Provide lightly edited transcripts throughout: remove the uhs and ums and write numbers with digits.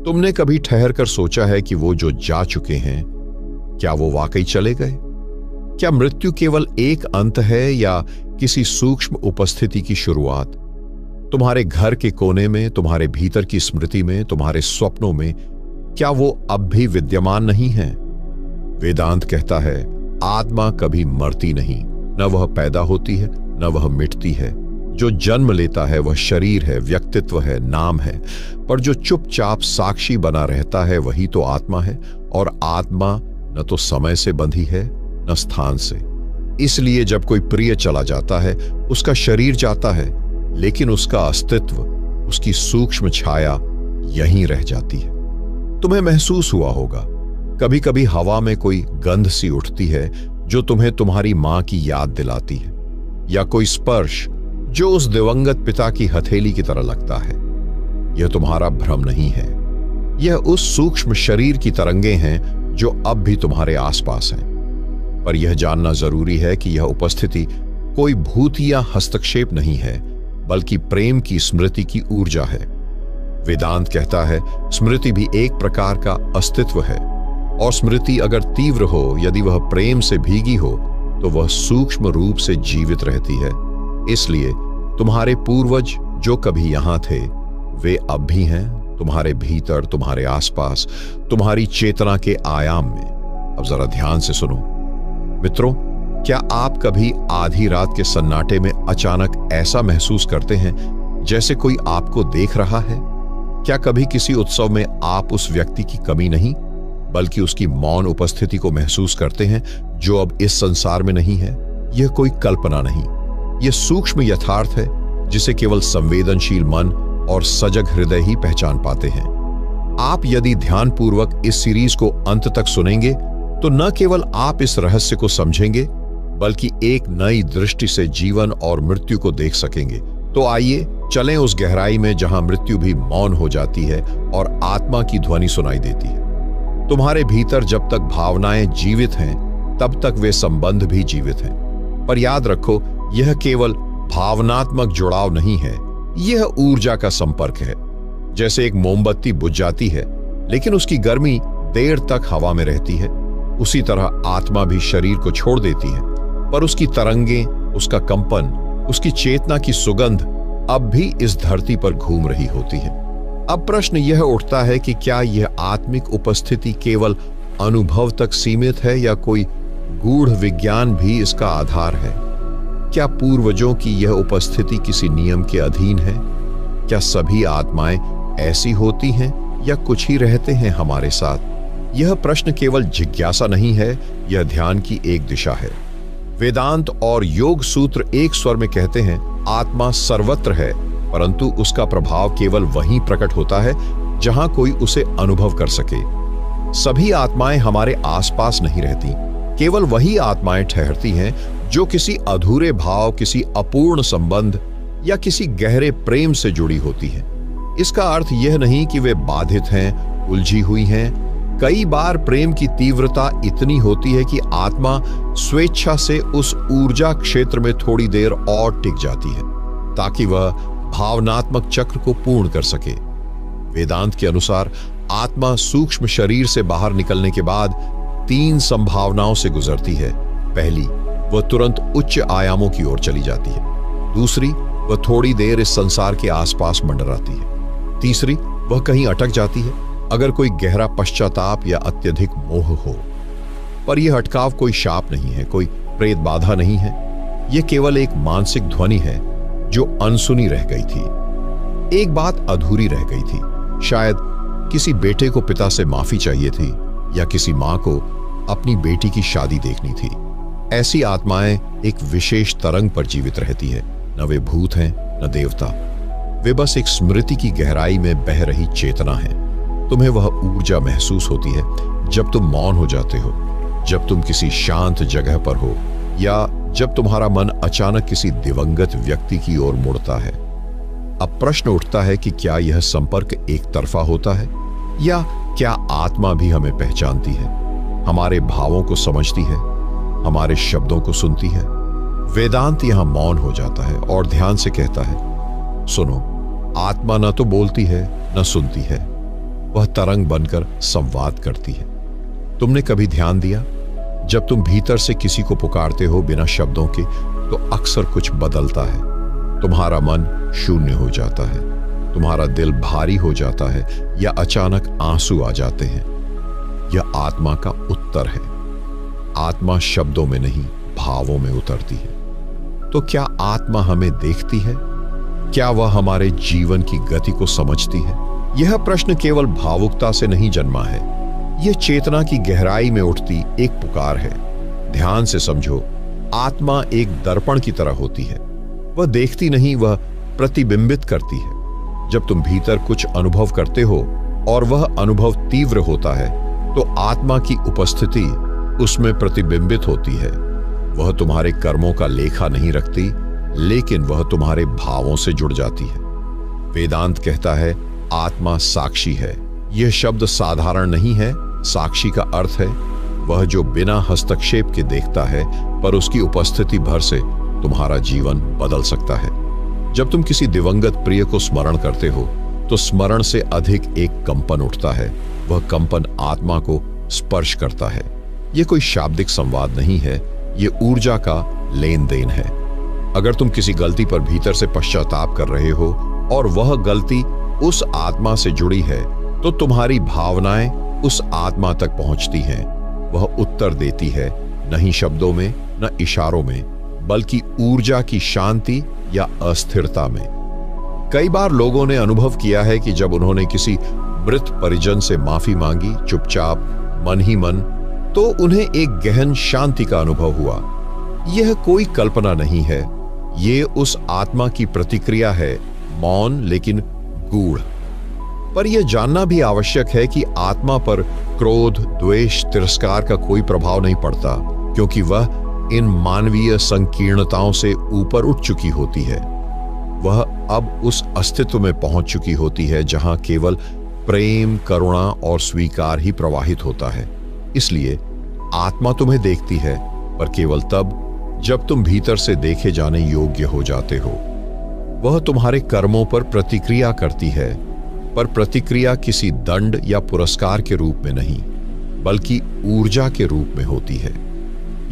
तुमने कभी ठहर कर सोचा है कि वो जो जा चुके हैं, क्या वो वाकई चले गए? क्या मृत्यु केवल एक अंत है या किसी सूक्ष्म उपस्थिति की शुरुआत? तुम्हारे घर के कोने में, तुम्हारे भीतर की स्मृति में, तुम्हारे स्वप्नों में क्या वो अब भी विद्यमान नहीं है? वेदांत कहता है, आत्मा कभी मरती नहीं, न वह पैदा होती है न वह मिटती है। जो जन्म लेता है वह शरीर है, व्यक्तित्व है, नाम है, पर जो चुपचाप साक्षी बना रहता है वही तो आत्मा है। और आत्मा न तो समय से बंधी है न स्थान से। इसलिए जब कोई प्रिय चला जाता है, उसका शरीर जाता है, लेकिन उसका अस्तित्व, उसकी सूक्ष्म छाया यहीं रह जाती है। तुम्हें महसूस हुआ होगा, कभी कभी हवा में कोई गंध सी उठती है जो तुम्हें तुम्हारी मां की याद दिलाती है, या कोई स्पर्श जो उस दिवंगत पिता की हथेली की तरह लगता है। यह तुम्हारा भ्रम नहीं है, यह उस सूक्ष्म शरीर की तरंगें हैं जो अब भी तुम्हारे आसपास हैं। पर यह जानना जरूरी है कि यह उपस्थिति कोई भूत या हस्तक्षेप नहीं है, बल्कि प्रेम की स्मृति की ऊर्जा है। वेदांत कहता है, स्मृति भी एक प्रकार का अस्तित्व है, और स्मृति अगर तीव्र हो, यदि वह प्रेम से भीगी हो, तो वह सूक्ष्म रूप से जीवित रहती है। इसलिए तुम्हारे पूर्वज जो कभी यहां थे, वे अब भी हैं, तुम्हारे भीतर, तुम्हारे आसपास, तुम्हारी चेतना के आयाम में। अब जरा ध्यान से सुनो मित्रों, क्या आप कभी आधी रात के सन्नाटे में अचानक ऐसा महसूस करते हैं जैसे कोई आपको देख रहा है? क्या कभी किसी उत्सव में आप उस व्यक्ति की कमी नहीं, बल्कि उसकी मौन उपस्थिति को महसूस करते हैं जो अब इस संसार में नहीं है? यह कोई कल्पना नहीं, यह सूक्ष्म यथार्थ है जिसे केवल संवेदनशील मन और सजग हृदय ही पहचान पाते हैं। आप यदि ध्यानपूर्वक इस सीरीज को अंत तक सुनेंगे तो न केवल आप इस रहस्य को समझेंगे, बल्कि एक नई दृष्टि से जीवन और मृत्यु को देख सकेंगे। तो आइए चलें उस गहराई में जहां मृत्यु भी मौन हो जाती है और आत्मा की ध्वनि सुनाई देती है। तुम्हारे भीतर जब तक भावनाएं जीवित हैं, तब तक वे संबंध भी जीवित हैं। पर याद रखो, यह केवल भावनात्मक जुड़ाव नहीं है, यह ऊर्जा का संपर्क है। जैसे एक मोमबत्ती बुझ जाती है, लेकिन उसकी गर्मी देर तक हवा में रहती है, उसी तरह आत्मा भी शरीर को छोड़ देती है, पर उसकी तरंगें, उसका कंपन, उसकी चेतना की सुगंध अब भी इस धरती पर घूम रही होती है। अब प्रश्न यह उठता है कि क्या यह आत्मिक उपस्थिति केवल अनुभव तक सीमित है या कोई गूढ़ विज्ञान भी इसका आधार है? क्या पूर्वजों की यह उपस्थिति किसी नियम के अधीन है? क्या सभी आत्माएं ऐसी होती हैं या कुछ ही रहते हैं हमारे साथ? यह प्रश्न केवल जिज्ञासा नहीं है, यह ध्यान की एक दिशा है। वेदांत और योग सूत्र एक स्वर में कहते हैं, आत्मा सर्वत्र है, परंतु उसका प्रभाव केवल वहीं प्रकट होता है जहां कोई उसे अनुभव कर सके। सभी आत्माएं हमारे आसपास नहीं रहती, केवल वही आत्माएं ठहरती हैं जो किसी अधूरे भाव, किसी अपूर्ण संबंध या किसी गहरे प्रेम से जुड़ी होती हैं। इसका अर्थ यह नहीं कि वे बाधित हैं, उलझी हुई हैं। कई बार प्रेम की तीव्रता इतनी होती है कि आत्मा स्वेच्छा से उस ऊर्जा क्षेत्र में थोड़ी देर और टिक जाती है, ताकि वह भावनात्मक चक्र को पूर्ण कर सके। वेदांत के अनुसार आत्मा सूक्ष्म शरीर से बाहर निकलने के बाद 3 संभावनाओं से गुजरती है। पहली, वह तुरंत उच्च आयामों की ओर चली जाती है। दूसरी, वह थोड़ी देर इस संसार के आसपास मंडराती है। तीसरी, वह कहीं अटक जाती है, अगर कोई गहरा पश्चाताप या अत्यधिक मोह हो। पर यह अटकाव कोई शाप नहीं है, कोई प्रेत बाधा नहीं है, यह केवल एक मानसिक ध्वनि है जो अनसुनी रह गई थी। एक बात अधूरी रह गई थी। शायद किसी बेटे को पिता से माफी चाहिए थी, या किसी मां को अपनी बेटी की शादी देखनी थी। ऐसी आत्माएं एक विशेष तरंग पर जीवित रहती है। न वे भूत हैं, न देवता, वे बस एक स्मृति की गहराई में बह रही चेतना है। तुम्हें वह ऊर्जा महसूस होती है जब तुम मौन हो जाते हो, जब तुम किसी शांत जगह पर हो, या जब तुम्हारा मन अचानक किसी दिवंगत व्यक्ति की ओर मुड़ता है। अब प्रश्न उठता है कि क्या यह संपर्क एक तरफा होता है, या क्या आत्मा भी हमें पहचानती है, हमारे भावों को समझती है, हमारे शब्दों को सुनती है? वेदांत यहां मौन हो जाता है और ध्यान से कहता है, सुनो, आत्मा न तो बोलती है न सुनती है, वह तरंग बनकर संवाद करती है। तुमने कभी ध्यान दिया, जब तुम भीतर से किसी को पुकारते हो बिना शब्दों के, तो अक्सर कुछ बदलता है। तुम्हारा मन शून्य हो जाता है, तुम्हारा दिल भारी हो जाता है, या अचानक आंसू आ जाते हैं। यह आत्मा का उत्तर है। आत्मा शब्दों में नहीं, भावों में उतरती है। तो क्या आत्मा हमें देखती है? क्या वह हमारे जीवन की गति को समझती है? यह प्रश्न केवल भावुकता से नहीं जन्मा है। यह चेतना की गहराई में उठती एक पुकार है। ध्यान से समझो, आत्मा एक दर्पण की तरह होती है। वह देखती नहीं, वह प्रतिबिंबित करती है। जब तुम भीतर कुछ अनुभव करते हो और वह अनुभव तीव्र होता है, तो आत्मा की उपस्थिति उसमें प्रतिबिंबित होती है। वह तुम्हारे कर्मों का लेखा नहीं रखती, लेकिन वह तुम्हारे भावों से जुड़ जाती है। वेदांत कहता है, आत्मा साक्षी है। यह शब्द साधारण नहीं है। साक्षी का अर्थ है वह जो बिना हस्तक्षेप के देखता है, पर उसकी उपस्थिति भर से तुम्हारा जीवन बदल सकता है। जब तुम किसी दिवंगत प्रिय को स्मरण करते हो, तो स्मरण से अधिक एक कंपन उठता है। वह कंपन आत्मा को स्पर्श करता है। यह कोई शाब्दिक संवाद नहीं है, यह ऊर्जा का लेन देन है। अगर तुम किसी गलती पर भीतर से पश्चाताप कर रहे हो और वह गलती उस आत्मा से जुड़ी है, तो तुम्हारी भावनाएं उस आत्मा तक पहुंचती हैं। वह उत्तर देती है, नहीं शब्दों में, न इशारों में, बल्कि ऊर्जा की शांति या अस्थिरता में। कई बार लोगों ने अनुभव किया है कि जब उन्होंने किसी मृत परिजन से माफी मांगी, चुपचाप, मन ही मन, तो उन्हें एक गहन शांति का अनुभव हुआ। यह कोई कल्पना नहीं है, ये उस आत्मा की प्रतिक्रिया है, मौन लेकिन गूढ़। पर यह जानना भी आवश्यक है कि आत्मा पर क्रोध, द्वेष, तिरस्कार का कोई प्रभाव नहीं पड़ता, क्योंकि वह इन मानवीय संकीर्णताओं से ऊपर उठ चुकी होती है। वह अब उस अस्तित्व में पहुंच चुकी होती है जहां केवल प्रेम, करुणा और स्वीकार ही प्रवाहित होता है। इसलिए आत्मा तुम्हें देखती है, पर केवल तब जब तुम भीतर से देखे जाने योग्य हो जाते हो। वह तुम्हारे कर्मों पर प्रतिक्रिया करती है, पर प्रतिक्रिया किसी दंड या पुरस्कार के रूप में नहीं, बल्कि ऊर्जा के रूप में होती है।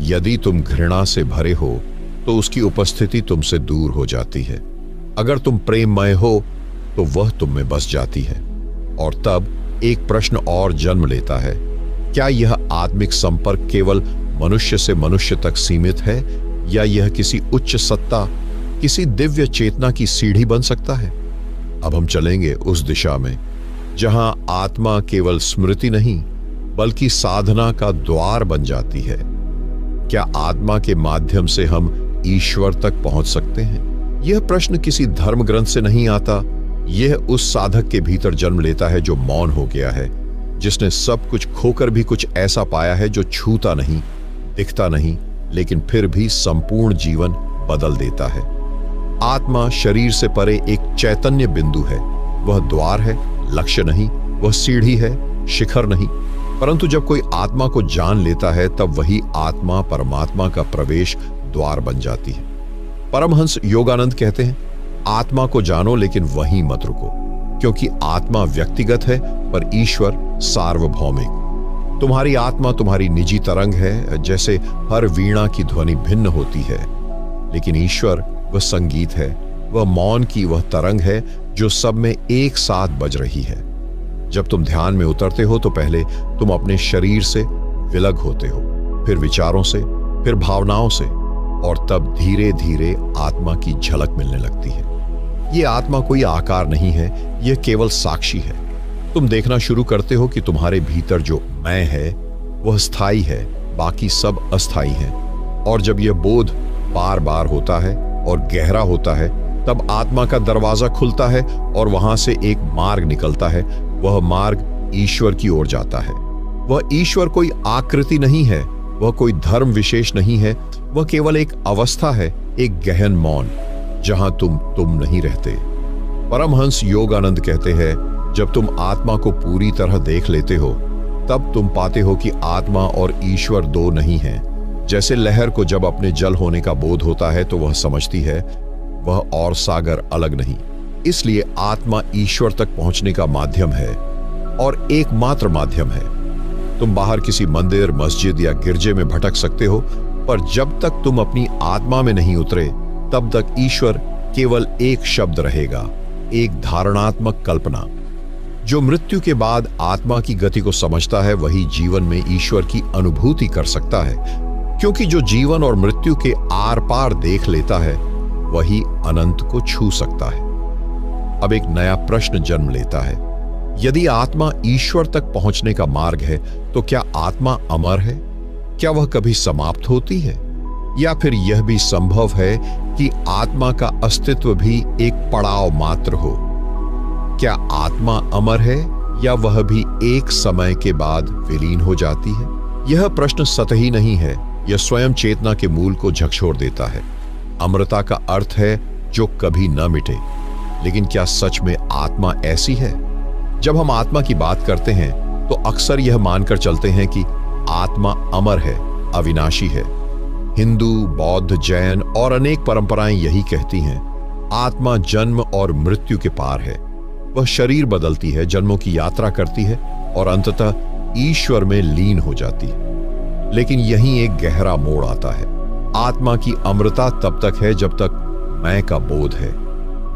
यदि तुम घृणा से भरे हो, तो उसकी उपस्थिति तुमसे दूर हो जाती है। अगर तुम प्रेममय हो, तो वह तुम में बस जाती है। और तब एक प्रश्न और जन्म लेता है, क्या यह आत्मिक संपर्क केवल मनुष्य से मनुष्य तक सीमित है, या यह किसी उच्च सत्ता, किसी दिव्य चेतना की सीढ़ी बन सकता है? अब हम चलेंगे उस दिशा में जहां आत्मा केवल स्मृति नहीं, बल्कि साधना का द्वार बन जाती है। क्या आत्मा के माध्यम से हम ईश्वर तक पहुंच सकते हैं? यह प्रश्न किसी धर्म ग्रंथ से नहीं आता। यह उस साधक के भीतर जन्म लेता है जो मौन हो गया है, जिसने सब कुछ खोकर भी कुछ ऐसा पाया है जो छूता नहीं, दिखता नहीं, लेकिन फिर भी संपूर्ण जीवन बदल देता है। आत्मा शरीर से परे एक चैतन्य बिंदु है। वह द्वार है, लक्ष्य नहीं। वह सीढ़ी है, शिखर नहीं। परंतु जब कोई आत्मा को जान लेता है, तब वही आत्मा परमात्मा का प्रवेश द्वार बन जाती है। परमहंस योगानंद कहते हैं, आत्मा को जानो लेकिन वहीं मत रुको, क्योंकि आत्मा व्यक्तिगत है पर ईश्वर सार्वभौमिक। तुम्हारी आत्मा तुम्हारी निजी तरंग है, जैसे हर वीणा की ध्वनि भिन्न होती है, लेकिन ईश्वर वह संगीत है, वह मौन की वह तरंग है जो सब में एक साथ बज रही है। जब तुम ध्यान में उतरते हो, तो पहले तुम अपने शरीर से विलग होते हो, फिर विचारों से, फिर भावनाओं से, और तब धीरे धीरे आत्मा की झलक मिलने लगती है। यह आत्मा कोई आकार नहीं है, यह केवल साक्षी है। तुम देखना शुरू करते हो कि तुम्हारे भीतर जो मैं है वह स्थायी है, बाकी सब अस्थायी है। और जब यह बोध बार बार होता है और गहरा होता है, तब आत्मा का दरवाजा खुलता है और वहां से एक मार्ग निकलता है। वह मार्ग ईश्वर की ओर जाता है। वह ईश्वर कोई आकृति नहीं है, वह कोई धर्म विशेष नहीं है, वह केवल एक अवस्था है, एक गहन मौन, जहां तुम नहीं रहते। परमहंस योगानंद कहते हैं, जब तुम आत्मा को पूरी तरह देख लेते हो, तब तुम पाते हो कि आत्मा और ईश्वर दो नहीं हैं। जैसे लहर को जब अपने जल होने का बोध होता है, तो वह समझती है वह और सागर अलग नहीं। इसलिए आत्मा ईश्वर तक पहुंचने का माध्यम है, और एकमात्र माध्यम है। तुम बाहर किसी मंदिर, मस्जिद या गिरजे में भटक सकते हो, पर जब तक तुम अपनी आत्मा में नहीं उतरे तब तक ईश्वर केवल एक शब्द रहेगा, एक धारणात्मक कल्पना। जो मृत्यु के बाद आत्मा की गति को समझता है वही जीवन में ईश्वर की अनुभूति कर सकता है, क्योंकि जो जीवन और मृत्यु के आर पार देख लेता है वही अनंत को छू सकता है। अब एक नया प्रश्न जन्म लेता है, यदि आत्मा ईश्वर तक पहुंचने का मार्ग है तो क्या आत्मा अमर है? क्या वह कभी समाप्त होती है? या फिर यह भी संभव है कि आत्मा का अस्तित्व भी एक पड़ाव मात्र हो? क्या आत्मा अमर है या वह भी एक समय के बाद विलीन हो जाती है? यह प्रश्न सतही नहीं है, यह स्वयं चेतना के मूल को झकझोर देता है। अमरता का अर्थ है जो कभी न मिटे, लेकिन क्या सच में आत्मा ऐसी है? जब हम आत्मा की बात करते हैं तो अक्सर यह मानकर चलते हैं कि आत्मा अमर है, अविनाशी है। हिंदू, बौद्ध, जैन और अनेक परंपराएं यही कहती हैं, आत्मा जन्म और मृत्यु के पार है। वह शरीर बदलती है, जन्मों की यात्रा करती है और अंततः ईश्वर में लीन हो जाती है। लेकिन यहीं एक गहरा मोड़ आता है। आत्मा की अमरता तब तक है जब तक मैं का बोध है।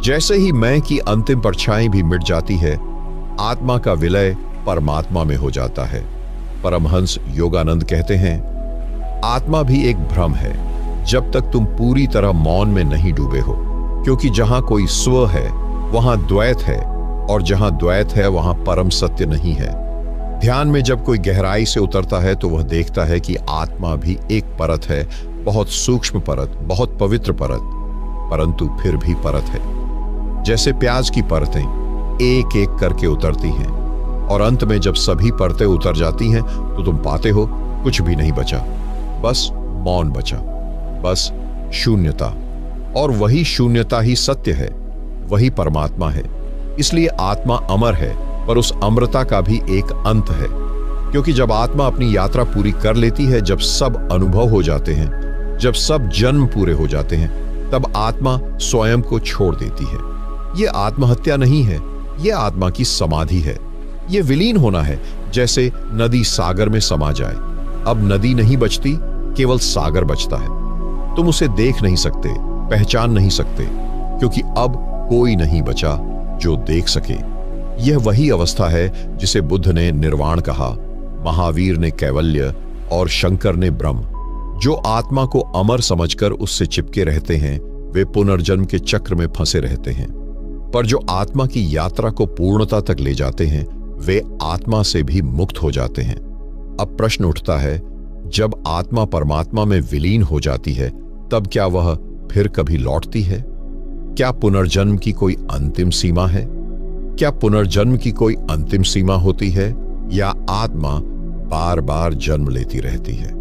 जैसे ही मैं की अंतिम परछाई भी मिट जाती है, आत्मा का विलय परमात्मा में हो जाता है। परमहंस योगानंद कहते हैं, आत्मा भी एक भ्रम है जब तक तुम पूरी तरह मौन में नहीं डूबे हो, क्योंकि जहां कोई स्व है वहां द्वैत है, और जहां द्वैत है वहां परम सत्य नहीं है। ध्यान में जब कोई गहराई से उतरता है तो वह देखता है कि आत्मा भी एक परत है, बहुत सूक्ष्म परत, बहुत पवित्र परत, परंतु फिर भी परत है। जैसे प्याज की परतें एक एक करके उतरती हैं, और अंत में जब सभी परतें उतर जाती हैं तो तुम पाते हो कुछ भी नहीं बचा, बस मौन बचा, बस शून्यता। और वही शून्यता ही सत्य है, वही परमात्मा है। इसलिए आत्मा अमर है, पर उस अमरता का भी एक अंत है, क्योंकि जब आत्मा अपनी यात्रा पूरी कर लेती है, जब सब अनुभव हो जाते हैं, जब सब जन्म पूरे हो जाते हैं, तब आत्मा स्वयं को छोड़ देती है। यह आत्महत्या नहीं है, यह आत्मा की समाधि है। यह विलीन होना है, जैसे नदी सागर में समा जाए। अब नदी नहीं बचती, केवल सागर बचता है। तुम उसे देख नहीं सकते, पहचान नहीं सकते, क्योंकि अब कोई नहीं बचा जो देख सके। यह वही अवस्था है जिसे बुद्ध ने निर्वाण कहा, महावीर ने कैवल्य और शंकर ने ब्रह्म। जो आत्मा को अमर समझकर उससे चिपके रहते हैं वे पुनर्जन्म के चक्र में फंसे रहते हैं, पर जो आत्मा की यात्रा को पूर्णता तक ले जाते हैं वे आत्मा से भी मुक्त हो जाते हैं। अब प्रश्न उठता है, जब आत्मा परमात्मा में विलीन हो जाती है तब क्या वह फिर कभी लौटती है? क्या पुनर्जन्म की कोई अंतिम सीमा है? क्या पुनर्जन्म की कोई अंतिम सीमा होती है, या आत्मा बार बार जन्म लेती रहती है?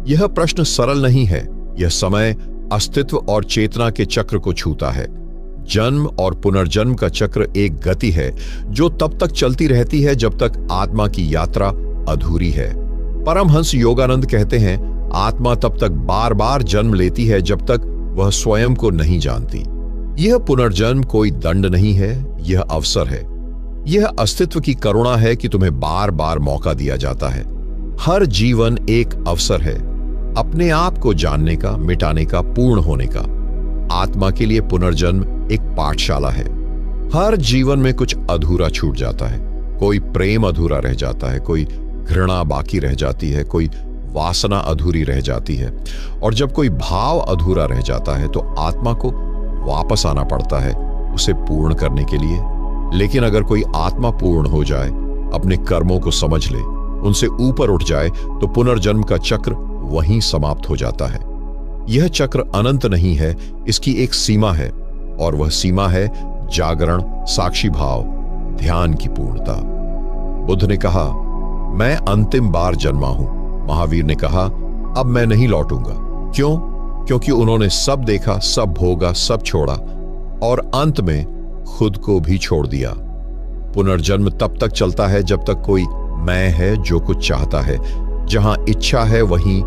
यह प्रश्न सरल नहीं है। यह समय, अस्तित्व और चेतना के चक्र को छूता है। जन्म और पुनर्जन्म का चक्र एक गति है जो तब तक चलती रहती है जब तक आत्मा की यात्रा अधूरी है। परमहंस योगानंद कहते हैं, आत्मा तब तक बार बार जन्म लेती है जब तक वह स्वयं को नहीं जानती। यह पुनर्जन्म कोई दंड नहीं है, यह अवसर है। यह अस्तित्व की करुणा है कि तुम्हें बार बार मौका दिया जाता है। हर जीवन एक अवसर है, अपने आप को जानने का, मिटाने का, पूर्ण होने का। आत्मा के लिए पुनर्जन्म एक पाठशाला है। हर जीवन में कुछ अधूरा छूट जाता है। कोई प्रेम अधूरा रह जाता है, कोई घृणा बाकी रह जाती है, कोई वासना अधूरी रह जाती है, और जब कोई भाव अधूरा रह जाता है तो आत्मा को वापस आना पड़ता है उसे पूर्ण करने के लिए। लेकिन अगर कोई आत्मा पूर्ण हो जाए, अपने कर्मों को समझ ले, उनसे ऊपर उठ जाए, तो पुनर्जन्म का चक्र वहीं समाप्त हो जाता है। यह चक्र अनंत नहीं है, इसकी एक सीमा है, और वह सीमा है जागरण, साक्षी भाव, ध्यान की पूर्णता। बुद्ध ने कहा, मैं अंतिम बार जन्मा हूं। महावीर ने कहा, अब मैं नहीं लौटूंगा। क्यों? क्योंकि उन्होंने सब देखा, सब भोगा, सब छोड़ा, और अंत में खुद को भी छोड़ दिया। पुनर्जन्म तब तक चलता है जब तक कोई मैं है जो कुछ चाहता है। जहां इच्छा है वहीं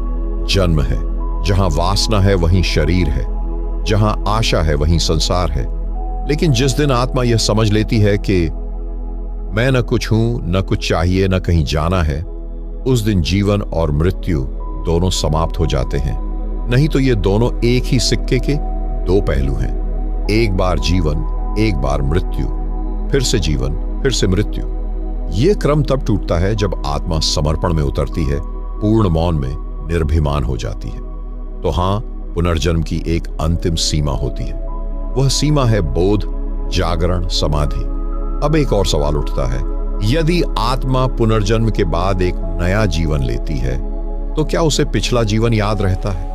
जन्म है, जहां वासना है वहीं शरीर है, जहां आशा है वहीं संसार है। लेकिन जिस दिन आत्मा यह समझ लेती है कि मैं न कुछ हूं, न कुछ चाहिए, न कहीं जाना है, उस दिन जीवन और मृत्यु दोनों समाप्त हो जाते हैं। नहीं तो ये दोनों एक ही सिक्के के दो पहलू हैं। एक बार जीवन, एक बार मृत्यु, फिर से जीवन, फिर से मृत्यु। ये क्रम तब टूटता है जब आत्मा समर्पण में उतरती है, पूर्ण मौन में निर्भिमान हो जाती है। तो हां, पुनर्जन्म की एक अंतिम सीमा होती है। वह सीमा है बोध, जागरण, समाधि। अब एक और सवाल उठता है, यदि आत्मा पुनर्जन्म के बाद एक नया जीवन लेती है तो क्या उसे पिछला जीवन याद रहता है?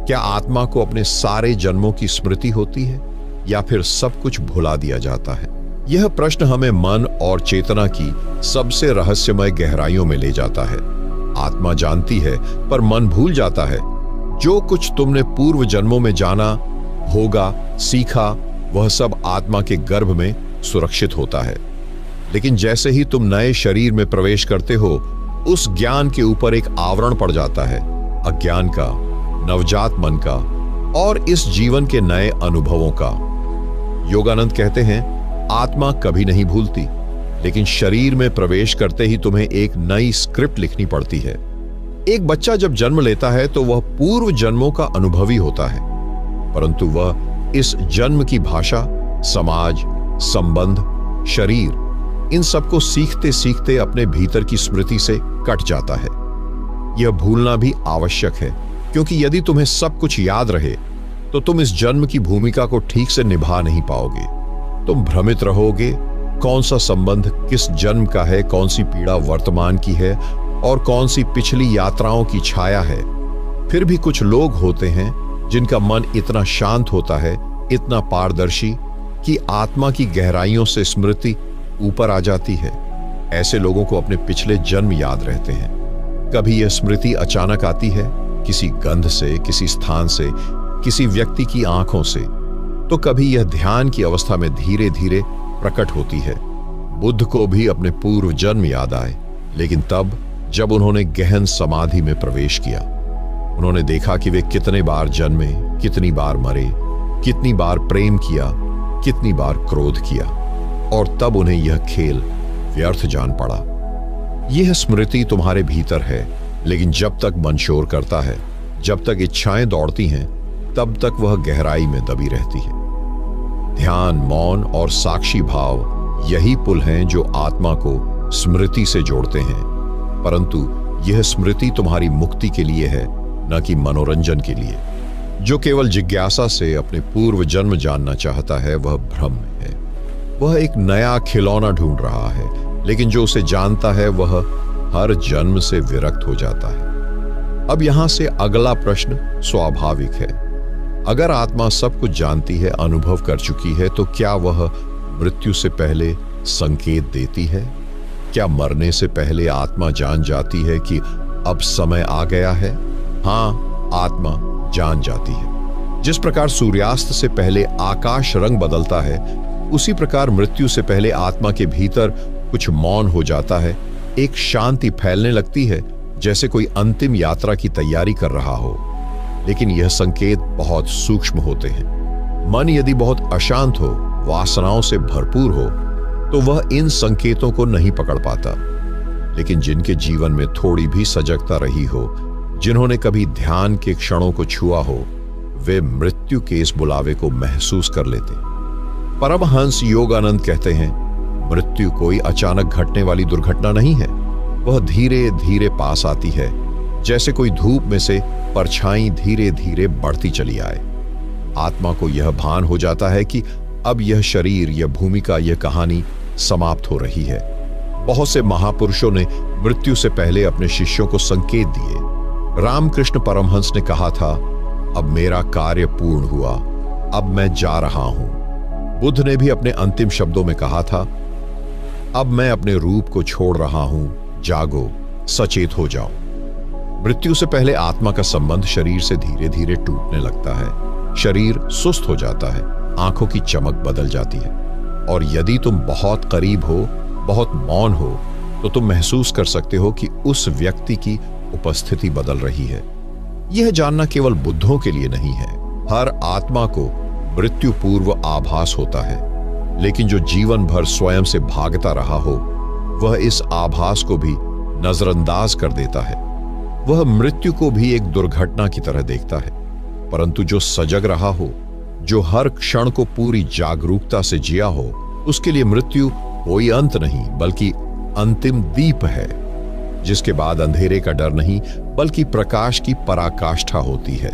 क्या आत्मा को अपने सारे जन्मों की स्मृति होती है या फिर सब कुछ भुला दिया जाता है? यह प्रश्न हमें मन और चेतना की सबसे रहस्यमय गहराइयों में ले जाता है। आत्मा जानती है पर मन भूल जाता है। जो कुछ तुमने पूर्व जन्मों में जाना, होगा, सीखा, वह सब आत्मा के गर्भ में सुरक्षित होता है। लेकिन जैसे ही तुम नए शरीर में प्रवेश करते हो, उस ज्ञान के ऊपर एक आवरण पड़ जाता है, अज्ञान का, नवजात मन का और इस जीवन के नए अनुभवों का। योगानंद कहते हैं, आत्मा कभी नहीं भूलती, लेकिन शरीर में प्रवेश करते ही तुम्हें एक नई स्क्रिप्ट लिखनी पड़ती है। एक बच्चा जब जन्म लेता है तो वह पूर्व जन्मों का अनुभवी होता है, परंतु वह इस जन्म की भाषा, समाज, संबंध, शरीर, इन सबको सीखते सीखते अपने भीतर की स्मृति से कट जाता है। यह भूलना भी आवश्यक है, क्योंकि यदि तुम्हें सब कुछ याद रहे तो तुम इस जन्म की भूमिका को ठीक से निभा नहीं पाओगे। तुम भ्रमित रहोगे, कौन सा संबंध किस जन्म का है, कौन सी पीड़ा वर्तमान की है और कौन सी पिछली यात्राओं की छाया है। फिर भी कुछ लोग होते हैं जिनका मन इतना शांत होता है, इतना पारदर्शी, कि आत्मा की गहराइयों से स्मृति ऊपर आ जाती है। ऐसे लोगों को अपने पिछले जन्म याद रहते हैं। कभी यह स्मृति अचानक आती है, किसी गंध से, किसी स्थान से, किसी व्यक्ति की आंखों से, तो कभी यह ध्यान की अवस्था में धीरे धीरे प्रकट होती है। बुद्ध को भी अपने पूर्व जन्म याद आए, लेकिन तब जब उन्होंने गहन समाधि में प्रवेश किया। उन्होंने देखा कि वे कितने बार जन्मे, कितनी बार मरे, कितनी बार प्रेम किया, कितनी बार क्रोध किया, और तब उन्हें यह खेल व्यर्थ जान पड़ा। यह स्मृति तुम्हारे भीतर है, लेकिन जब तक मन शोर करता है, जब तक इच्छाएं दौड़ती हैं, तब तक वह गहराई में दबी रहती है। ध्यान, मौन और साक्षी भाव यही पुल हैं जो आत्मा को स्मृति से जोड़ते हैं। परंतु यह स्मृति तुम्हारी मुक्ति के लिए है, न कि मनोरंजन के लिए। जो केवल जिज्ञासा से अपने पूर्व जन्म जानना चाहता है, वह भ्रम में है। वह एक नया खिलौना ढूंढ रहा है, लेकिन जो उसे जानता है वह हर जन्म से विरक्त हो जाता है। अब यहां से अगला प्रश्न स्वाभाविक है। अगर आत्मा सब कुछ जानती है, अनुभव कर चुकी है, तो क्या वह मृत्यु से पहले संकेत देती है? क्या मरने से पहले आत्मा जान जाती है कि अब समय आ गया है? हां, आत्मा जान जाती है। जिस प्रकार सूर्यास्त से पहले आकाश रंग बदलता है, उसी प्रकार मृत्यु से पहले आत्मा के भीतर कुछ मौन हो जाता है। एक शांति फैलने लगती है, जैसे कोई अंतिम यात्रा की तैयारी कर रहा हो। लेकिन यह संकेत बहुत सूक्ष्म होते हैं। मन यदि बहुत अशांत हो, वासनाओं से भरपूर हो, तो वह इन संकेतों को नहीं पकड़ पाता। लेकिन जिनके जीवन में थोड़ी भी सजगता रही हो, जिन्होंने कभी ध्यान के क्षणों को छुआ हो, वे मृत्यु के इस बुलावे को महसूस कर लेते। परमहंस योगानंद कहते हैं, मृत्यु कोई अचानक घटने वाली दुर्घटना नहीं है। वह धीरे धीरे पास आती है, जैसे कोई धूप में से परछाई धीरे धीरे बढ़ती चली आए। आत्मा को यह भान हो जाता है कि अब यह शरीर, यह भूमिका, यह कहानी समाप्त हो रही है। बहुत से महापुरुषों ने मृत्यु से पहले अपने शिष्यों को संकेत दिए। रामकृष्ण परमहंस ने कहा था, अब मेरा कार्य पूर्ण हुआ, अब मैं जा रहा हूं। बुद्ध ने भी अपने अंतिम शब्दों में कहा था, अब मैं अपने रूप को छोड़ रहा हूं, जागो, सचेत हो जाओ। मृत्यु से पहले आत्मा का संबंध शरीर से धीरे धीरे टूटने लगता है। शरीर सुस्त हो जाता है, आंखों की चमक बदल जाती है, और यदि तुम बहुत करीब हो, बहुत मौन हो, तो तुम महसूस कर सकते हो कि उस व्यक्ति की उपस्थिति बदल रही है। यह जानना केवल बुद्धों के लिए नहीं है। हर आत्मा को मृत्यु पूर्व आभास होता है। लेकिन जो जीवन भर स्वयं से भागता रहा हो, वह इस आभास को भी नजरअंदाज कर देता है। वह मृत्यु को भी एक दुर्घटना की तरह देखता है। परंतु जो सजग रहा हो, जो हर क्षण को पूरी जागरूकता से जिया हो, उसके लिए मृत्यु कोई अंत नहीं बल्कि अंतिम दीप है, जिसके बाद अंधेरे का डर नहीं बल्कि प्रकाश की पराकाष्ठा होती है।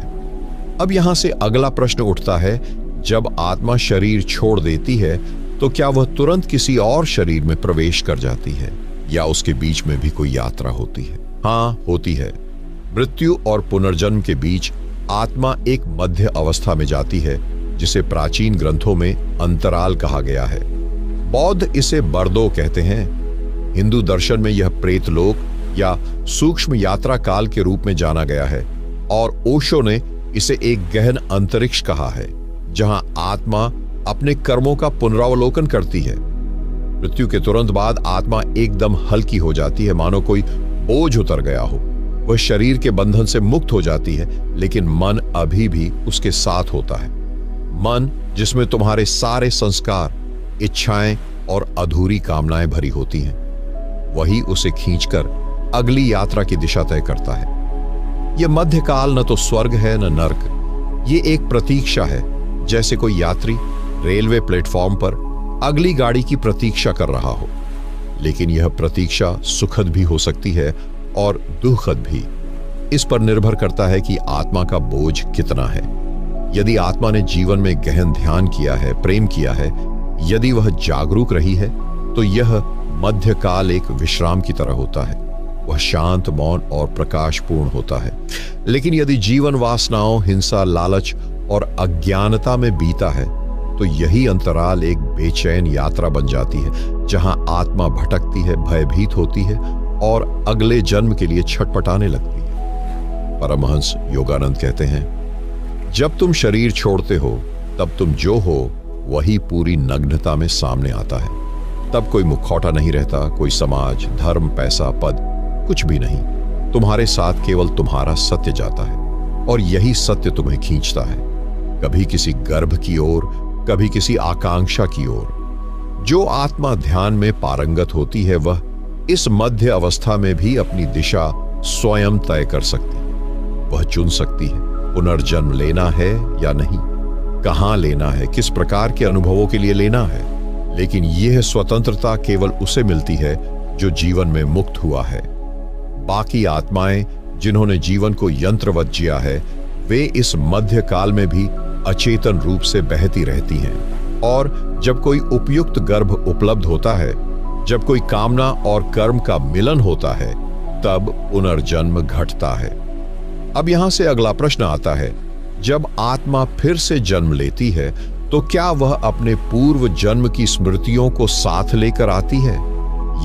अब यहां से अगला प्रश्न उठता है, जब आत्मा शरीर छोड़ देती है तो क्या वह तुरंत किसी और शरीर में प्रवेश कर जाती है, या उसके बीच में भी कोई यात्रा होती है? हाँ, होती है। मृत्यु और पुनर्जन्म के बीच आत्मा एक मध्य अवस्था में जाती है, जिसे प्राचीन ग्रंथों में अंतराल कहा गया है। बौद्ध इसे बर्दो कहते हैं। हिंदू दर्शन में यह प्रेतलोक या सूक्ष्म यात्रा काल के रूप में जाना गया है, और ओशो ने इसे एक गहन अंतरिक्ष कहा है, जहां आत्मा अपने कर्मों का पुनरावलोकन करती है। मृत्यु के तुरंत बाद आत्मा एकदम हल्की हो जाती है, मानो कोई बोझ उतर गया हो। वह शरीर के बंधन से मुक्त हो जाती है, लेकिन मन अभी भी उसके साथ होता है। मन जिसमें तुम्हारे सारे संस्कार, इच्छाएं और अधूरी कामनाएं भरी होती हैं, वही उसे खींचकर अगली यात्रा की दिशा तय करता है। यह मध्यकाल न तो स्वर्ग है न नर्क। ये एक प्रतीक्षा है, जैसे कोई यात्री रेलवे प्लेटफॉर्म पर अगली गाड़ी की प्रतीक्षा कर रहा हो। लेकिन यह प्रतीक्षा सुखद भी हो सकती है और दुखद भी। इस पर निर्भर करता है कि आत्मा का बोझ कितना है। यदि आत्मा ने जीवन में गहन ध्यान किया है, प्रेम किया है, यदि वह जागरूक रही है, तो यह मध्यकाल एक विश्राम की तरह होता है। वह शांत, मौन और प्रकाशपूर्ण होता है। लेकिन यदि जीवन वासनाओं, हिंसा, लालच और अज्ञानता में बीता है, तो यही अंतराल एक बेचैन यात्रा बन जाती है, जहां आत्मा भटकती है, भयभीत होती है और अगले जन्म के लिए छटपटाने लगती है। परमहंस योगानंद कहते हैं, जब तुम शरीर छोड़ते हो, तब तुम जो हो वही पूरी नग्नता में सामने आता है। तब कोई मुखौटा नहीं रहता, कोई समाज, धर्म, पैसा, पद, कुछ भी नहीं। तुम्हारे साथ केवल तुम्हारा सत्य जाता है, और यही सत्य तुम्हें खींचता है, कभी किसी गर्भ की ओर, कभी किसी आकांक्षा की ओर। जो आत्मा ध्यान में पारंगत होती है, वह इस मध्य अवस्था में भी अपनी दिशा स्वयं तय कर सकती है। वह चुन सकती है पुनर्जन्म लेना है या नहीं, कहां लेना है, किस प्रकार के अनुभवों के लिए लेना है। लेकिन यह स्वतंत्रता केवल उसे मिलती है जो जीवन में मुक्त हुआ है। बाकी आत्माएं जिन्होंने जीवन को यंत्रवत जिया है, वे इस मध्य काल में भी अचेतन रूप से बहती रहती हैं। और जब कोई उपयुक्त गर्भ उपलब्ध होता है, जब कोई कामना और कर्म का मिलन होता है, तब पुनर्जन्म घटता है। अब यहां से अगला प्रश्न आता है, जब आत्मा फिर से जन्म लेती है, तो क्या वह अपने पूर्व जन्म की स्मृतियों को साथ लेकर आती है,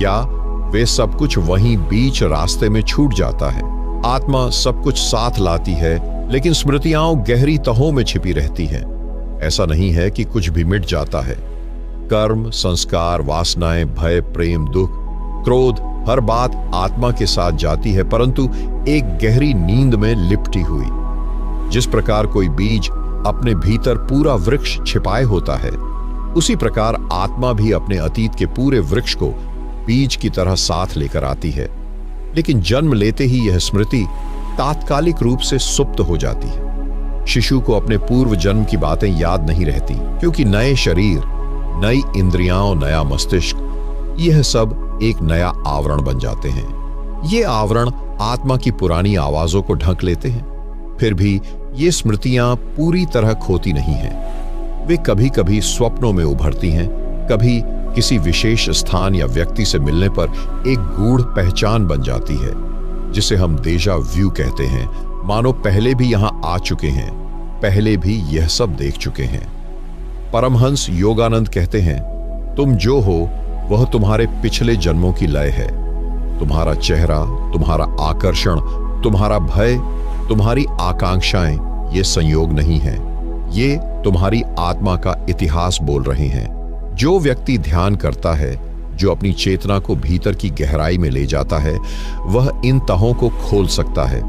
या वे सब कुछ वहीं बीच रास्ते में छूट जाता है? आत्मा सब कुछ साथ लाती है, लेकिन स्मृतियां गहरी तहों में छिपी रहती हैं। ऐसा नहीं है कि कुछ भी मिट जाता है। कर्म, संस्कार, वासनाएं, भय, प्रेम, दुख, क्रोध, हर बात आत्मा के साथ जाती है, परंतु एक गहरी नींद में लिपटी हुई। जिस प्रकार कोई बीज अपने भीतर पूरा वृक्ष छिपाए होता है, उसी प्रकार आत्मा भी अपने अतीत के पूरे वृक्ष को बीज की तरह साथ लेकर आती है। लेकिन जन्म लेते ही यह स्मृति तात्कालिक रूप से सुप्त हो जाती है। शिशु को अपने पूर्व जन्म की बातें याद नहीं रहती, क्योंकि नए शरीर, नई इंद्रियां, नया मस्तिष्क, यह सब एक नया आवरण बन जाते हैं। ये आवरण आत्मा की पुरानी आवाजों को ढक लेते हैं। फिर भी ये स्मृतियां पूरी तरह खोती नहीं हैं। वे कभी कभी स्वप्नों में उभरती हैं, कभी किसी विशेष स्थान या व्यक्ति से मिलने पर एक गूढ़ पहचान बन जाती है, जिसे हम देजा व्यू कहते हैं। मानो पहले भी यहां आ चुके हैं, पहले भी यह सब देख चुके हैं। परमहंस योगानंद कहते हैं, तुम जो हो वह तुम्हारे पिछले जन्मों की लय है। तुम्हारा चेहरा, तुम्हारा आकर्षण, तुम्हारा भय, तुम्हारी आकांक्षाएं ये संयोग नहीं है, ये तुम्हारी आत्मा का इतिहास बोल रहे हैं। जो व्यक्ति ध्यान करता है, जो अपनी चेतना को भीतर की गहराई में ले जाता है, वह इन तहों को खोल सकता है,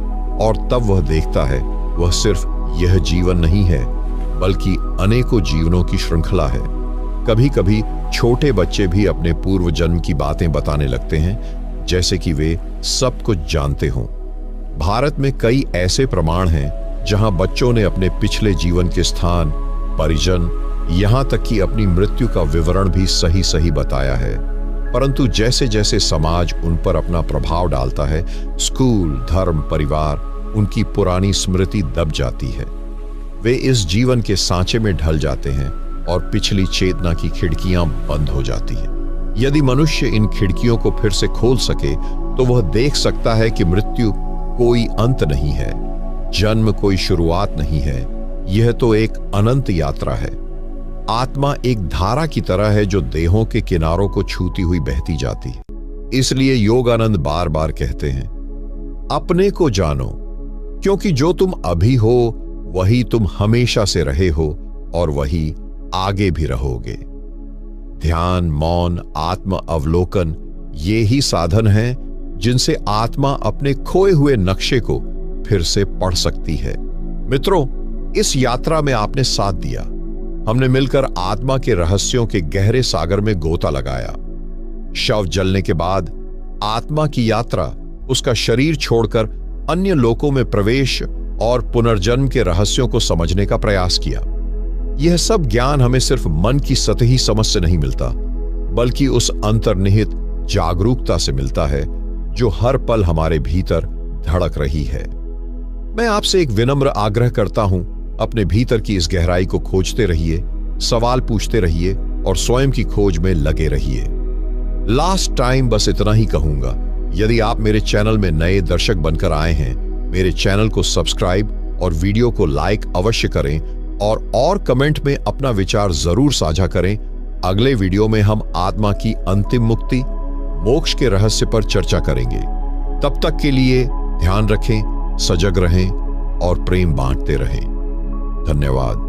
और तब वह देखता है वह सिर्फ यह जीवन नहीं है, बल्कि अनेकों जीवनों की श्रृंखला है। कभी कभी छोटे बच्चे भी अपने पूर्व जन्म की बातें बताने लगते हैं, जैसे कि वे सब कुछ जानते हों। भारत में कई ऐसे प्रमाण हैं जहां बच्चों ने अपने पिछले जीवन के स्थान, परिजन, यहां तक कि अपनी मृत्यु का विवरण भी सही सही बताया है। परंतु जैसे जैसे समाज उन पर अपना प्रभाव डालता है, स्कूल, धर्म, परिवार, उनकी पुरानी स्मृति दब जाती है। वे इस जीवन के सांचे में ढल जाते हैं और पिछली चेतना की खिड़कियां बंद हो जाती हैं। यदि मनुष्य इन खिड़कियों को फिर से खोल सके तो वह देख सकता है कि मृत्यु कोई अंत नहीं है, जन्म कोई शुरुआत नहीं है, यह तो एक अनंत यात्रा है। आत्मा एक धारा की तरह है जो देहों के किनारों को छूती हुई बहती जाती है। इसलिए योगानंद बार बार कहते हैं, अपने को जानो, क्योंकि जो तुम अभी हो वही तुम हमेशा से रहे हो और वही आगे भी रहोगे। ध्यान, मौन, आत्म अवलोकन, ये ही साधन हैं जिनसे आत्मा अपने खोए हुए नक्शे को फिर से पढ़ सकती है। मित्रों, इस यात्रा में आपने साथ दिया। हमने मिलकर आत्मा के रहस्यों के गहरे सागर में गोता लगाया। शव जलने के बाद आत्मा की यात्रा, उसका शरीर छोड़कर अन्य लोकों में प्रवेश और पुनर्जन्म के रहस्यों को समझने का प्रयास किया। यह सब ज्ञान हमें सिर्फ मन की सतही समझ से नहीं मिलता, बल्कि उस अंतर्निहित जागरूकता से मिलता है जो हर पल हमारे भीतर धड़क रही है। मैं आपसे एक विनम्र आग्रह करता हूं, अपने भीतर की इस गहराई को खोजते रहिए, सवाल पूछते रहिए और स्वयं की खोज में लगे रहिए। लास्ट टाइम बस इतना ही कहूंगा, यदि आप मेरे चैनल में नए दर्शक बनकर आए हैं, मेरे चैनल को सब्सक्राइब और वीडियो को लाइक अवश्य करें और कमेंट में अपना विचार जरूर साझा करें। अगले वीडियो में हम आत्मा की अंतिम मुक्ति, मोक्ष के रहस्य पर चर्चा करेंगे। तब तक के लिए ध्यान रखें, सजग रहें और प्रेम बांटते रहें। धन्यवाद।